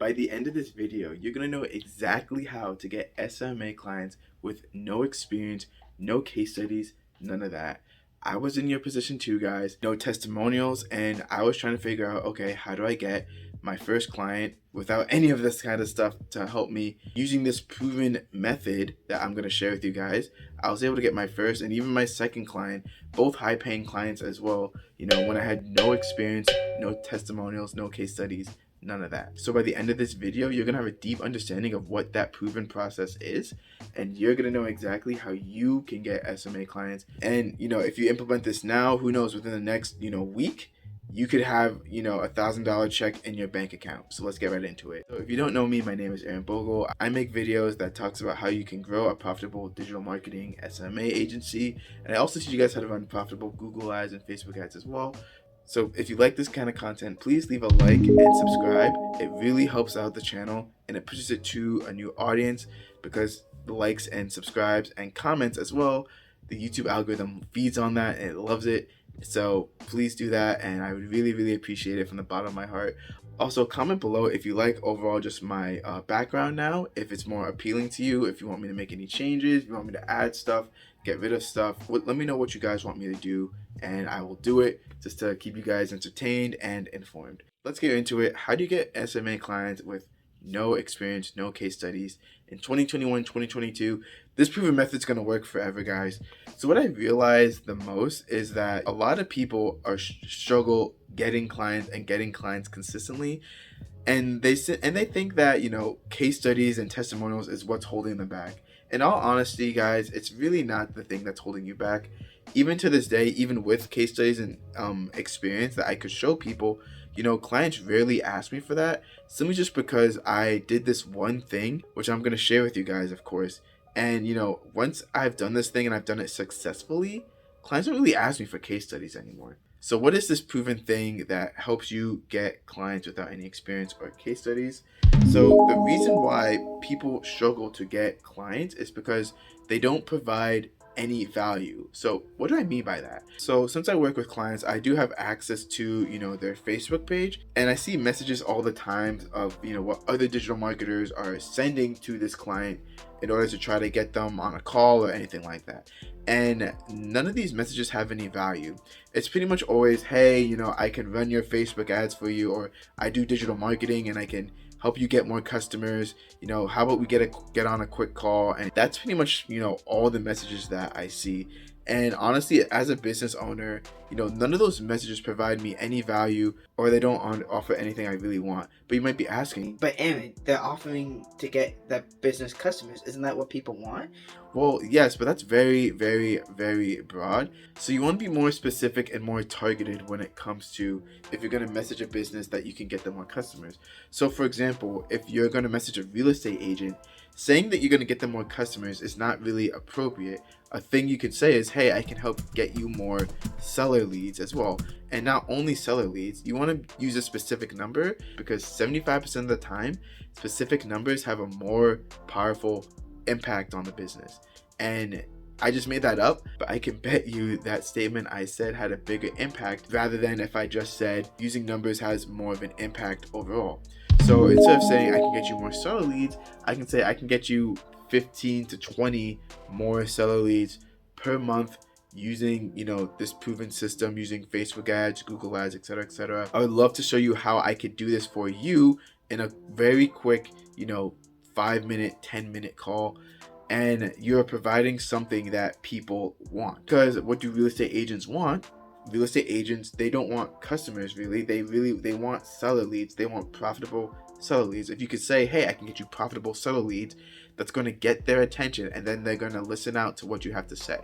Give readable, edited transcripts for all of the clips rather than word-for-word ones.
By the end of this video, you're going to know exactly how to get SMMA clients with no experience, no case studies, none of that. I was in your position too, guys. No testimonials, and I was trying to figure out, okay, how do I get my first client without any of this kind of stuff to help me? Using this proven method that I'm going to share with you guys, I was able to get my first and even my second client, both high-paying clients as well, when I had no experience, no testimonials, no case studies, none of that. So by the end of this video, you're gonna have a deep understanding of what that proven process is, and you're gonna know exactly how you can get SMA clients. And if you implement this now, who knows, within the next week, you could have $1,000 check in your bank account. So let's get right into it. So if you don't know me, my name is Aaron Bogle. I make videos that talks about how you can grow a profitable digital marketing SMA agency, and I also teach you guys how to run profitable Google ads and Facebook ads as well. So if you like this kind of content, please leave a like and subscribe. It really helps out the channel and it pushes it to a new audience, because the likes and subscribes and comments as well, the YouTube algorithm feeds on that and it loves it. So please do that, and I would really appreciate it from the bottom of my heart. Also, comment below if you like overall just my background now, if it's more appealing to you, if you want me to make any changes, if you want me to add stuff, get rid of stuff. Let me know what you guys want me to do, and I will do it just to keep you guys entertained and informed. Let's get into it. How do you get SMA clients with no experience, no case studies? In 2021, 2022, this proven method is going to work forever, guys. So what I realized the most is that a lot of people are struggle getting clients and getting clients consistently, and they think that case studies and testimonials is what's holding them back. In all honesty, guys, it's really not the thing that's holding you back. Even to this day, even with case studies and experience that I could show people, clients rarely ask me for that, simply just because I did this one thing, which I'm going to share with you guys, of course. And once I've done this thing and I've done it successfully, clients don't really ask me for case studies anymore. So what is this proven thing that helps you get clients without any experience or case studies? So the reason why people struggle to get clients is because they don't provide any value. So what do I mean by that? So since I work with clients, I do have access to their Facebook page, and I see messages all the time of what other digital marketers are sending to this client in order to try to get them on a call or anything like that. And none of these messages have any value. It's pretty much always, hey, I can run your Facebook ads for you, or I do digital marketing and I can help you get more customers. How about we get on a quick call? And that's pretty much all the messages that I see. And honestly, as a business owner, none of those messages provide me any value, or they don't offer anything I really want. But you might be asking, but Aaron, they're offering to get the business customers. Isn't that what people want? Well, yes, but that's very broad. So you want to be more specific and more targeted when it comes to if you're going to message a business that you can get them more customers. So for example, if you're going to message a real estate agent, saying that you're going to get them more customers is not really appropriate. A thing you could say is, hey, I can help get you more seller leads as well. And not only seller leads, you want to use a specific number, because 75% of the time, specific numbers have a more powerful impact on the business. And I just made that up, but I can bet you that statement I said had a bigger impact, rather than if I just said using numbers has more of an impact overall. So instead of saying I can get you more seller leads, I can say I can get you 15 to 20 more seller leads per month using this proven system, using Facebook ads, Google ads, etc. I would love to show you how I could do this for you in a very quick 5-minute, 10-minute call, and you're providing something that people want. Because what do real estate agents want? Real estate agents, they don't want customers really. They want seller leads. They want profitable seller leads. If you could say, hey, I can get you profitable seller leads, that's going to get their attention, and then they're going to listen out to what you have to say.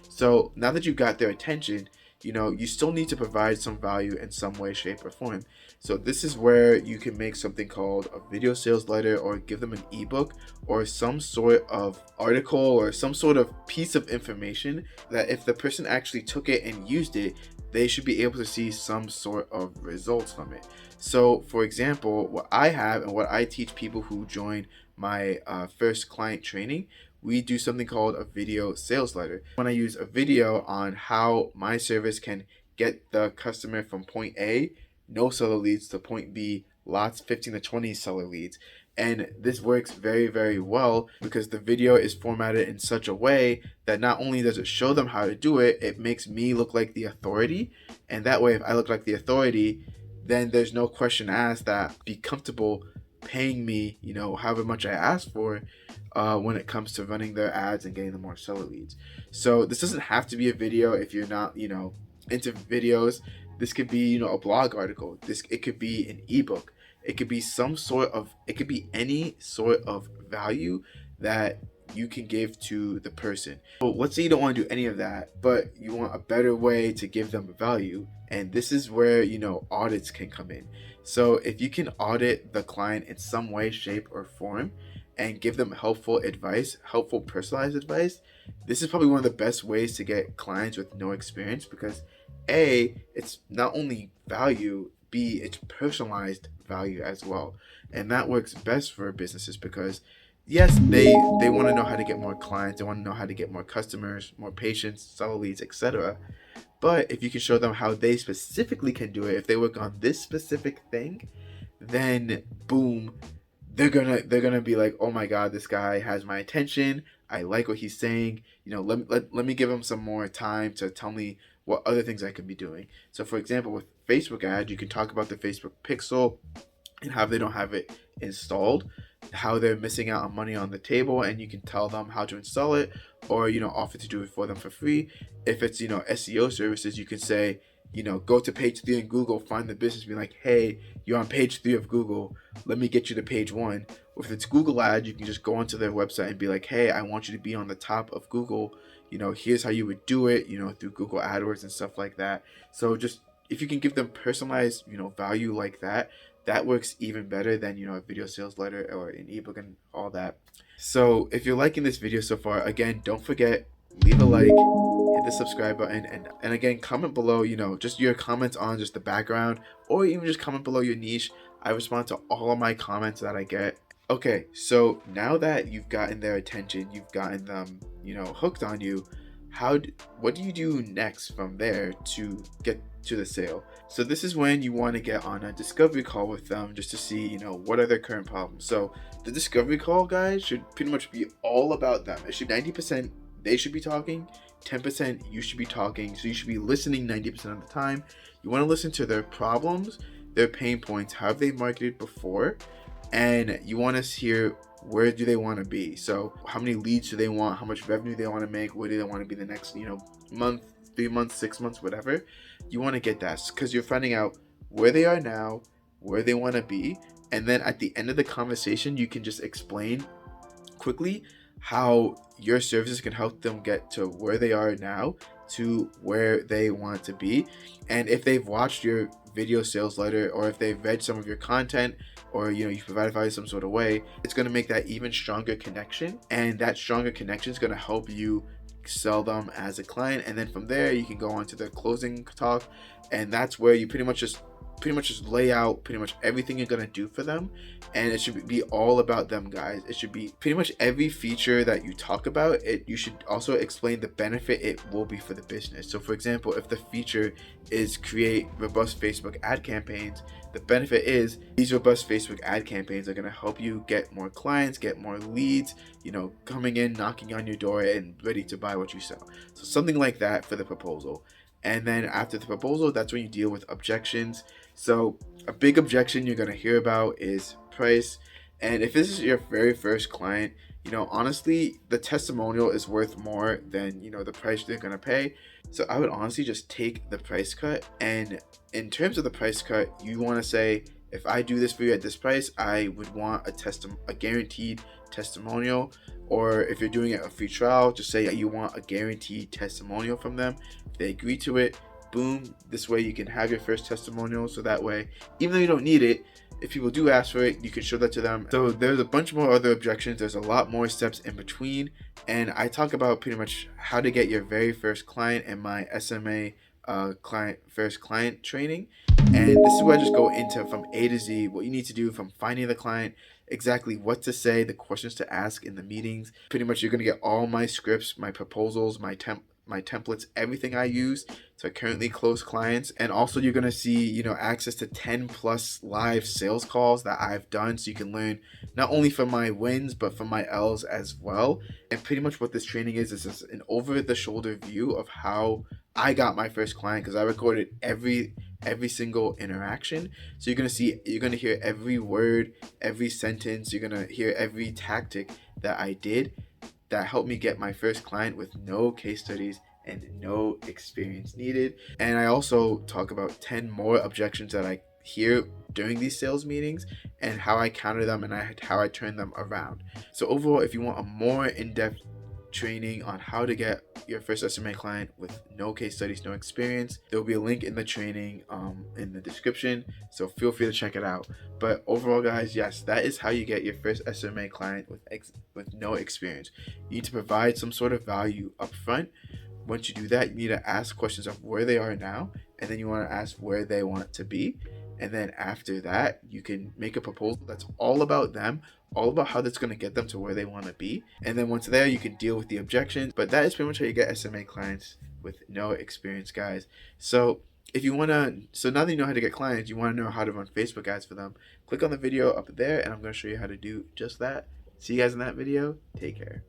So now that you've got their attention, you still need to provide some value in some way, shape, or form. So this is where you can make something called a video sales letter, or give them an ebook, or some sort of article, or some sort of piece of information that if the person actually took it and used it, they should be able to see some sort of results from it. So for example, what I have and what I teach people who join my first client training, we do something called a video sales letter. When I use a video on how my service can get the customer from point A, no seller leads, to point B, lots 15 to 20 seller leads. And this works very, very well because the video is formatted in such a way that not only does it show them how to do it, it makes me look like the authority. And that way, if I look like the authority, then there's no question asked that be comfortable paying me, however much I ask for, when it comes to running their ads and getting them more seller leads. So this doesn't have to be a video if you're not, into videos. This could be, a blog article. It could be an ebook. It could be it could be any sort of value that you can give to the person. So let's say you don't want to do any of that, but you want a better way to give them value. And this is where, audits can come in. So if you can audit the client in some way, shape, or form and give them helpful advice, helpful personalized advice, this is probably one of the best ways to get clients with no experience because A, it's not only value, B, it's personalized value as well. And that works best for businesses because yes, they want to know how to get more clients, they want to know how to get more customers, more patients, seller leads, etc. But if you can show them how they specifically can do it, if they work on this specific thing, then boom, they're gonna be like, oh my god, this guy has my attention. I like what he's saying. Let me give him some more time to tell me what other things I could be doing. So for example, with Facebook ads, you can talk about the Facebook pixel and how they don't have it installed, how they're missing out on money on the table, and you can tell them how to install it or offer to do it for them for free. If it's SEO services, you can say, go to page 3 in Google, find the business, be like, hey, you're on page 3 of Google, let me get you to page 1. Or if it's Google ads, you can just go onto their website and be like, hey, I want you to be on the top of Google, here's how you would do it, through Google AdWords and stuff like that. So just if you can give them personalized value like that, that works even better than a video sales letter or an ebook and all that. So if you're liking this video so far, again, don't forget, leave a like, hit the subscribe button, and again, comment below, just your comments on just the background, or even just comment below your niche. I respond to all of my comments that I get. Okay, so now that you've gotten their attention, you've gotten them, hooked on you, what do you do next from there to get to the sale? So this is when you want to get on a discovery call with them just to see, what are their current problems. So the discovery call, guys, should pretty much be all about them. It should 90% they should be talking, 10% you should be talking. So you should be listening 90% of the time. You want to listen to their problems, their pain points, how have they marketed before, and you want to hear where do they want to be. So how many leads do they want, how much revenue they want to make, where do they want to be the next month, 3 months, 6 months, whatever. You want to get that because you're finding out where they are now, where they want to be, and then at the end of the conversation you can just explain quickly how your services can help them get to where they are now to where they want to be. And if they've watched your video sales letter, or if they've read some of your content, or you provided value some sort of way, it's going to make that even stronger connection, and that stronger connection is going to help you sell them as a client. And then from there you can go on to the closing talk, and that's where you pretty much just lay out pretty much everything you're gonna do for them. And it should be all about them, guys. It should be pretty much every feature that you talk about it. You should also explain the benefit it will be for the business. So for example, if the feature is create robust Facebook ad campaigns, the benefit is these robust Facebook ad campaigns are going to help you get more clients, get more leads, coming in, knocking on your door and ready to buy what you sell. So something like that for the proposal. And then after the proposal, that's when you deal with objections. So a big objection you're going to hear about is price. And if this is your very first client, honestly, the testimonial is worth more than, the price they're going to pay. So I would honestly just take the price cut. And in terms of the price cut, you want to say, if I do this for you at this price, I would want a guaranteed testimonial. Or if you're doing a free trial, just say you want a guaranteed testimonial from them. If they agree to it, boom, this way you can have your first testimonial. So that way, even though you don't need it, if people do ask for it, you can show that to them. So there's a bunch more other objections. There's a lot more steps in between. And I talk about pretty much how to get your very first client in my SMA first client training. And this is where I just go into from A to Z, what you need to do from finding the client, exactly what to say, the questions to ask in the meetings. Pretty much you're going to get all my scripts, my proposals, my my templates, everything I use to currently close clients. And also you're going to see, access to 10 plus live sales calls that I've done. So you can learn not only from my wins, but from my L's as well. And pretty much what this training is just an over the shoulder view of how I got my first client, because I recorded every single interaction. So you're gonna hear every word, every sentence. You're gonna hear every tactic that I did that helped me get my first client with no case studies and no experience needed. And I also talk about 10 more objections that I hear during these sales meetings and how I counter them and how I turn them around. So overall, if you want a more in-depth training on how to get your first SMA client with no case studies, no experience, there will be a link in the training in the description. So feel free to check it out. But overall, guys, yes, that is how you get your first SMA client with no experience. You need to provide some sort of value up front. Once you do that, you need to ask questions of where they are now, and then you want to ask where they want to be. And then after that, you can make a proposal that's all about them, all about how that's going to get them to where they want to be. And then once there, you can deal with the objections. But that is pretty much how you get SMA clients with no experience, guys. So if you want to, so now that you know how to get clients, you want to know how to run Facebook ads for them, click on the video up there, and I'm going to show you how to do just that. See you guys in that video. Take care.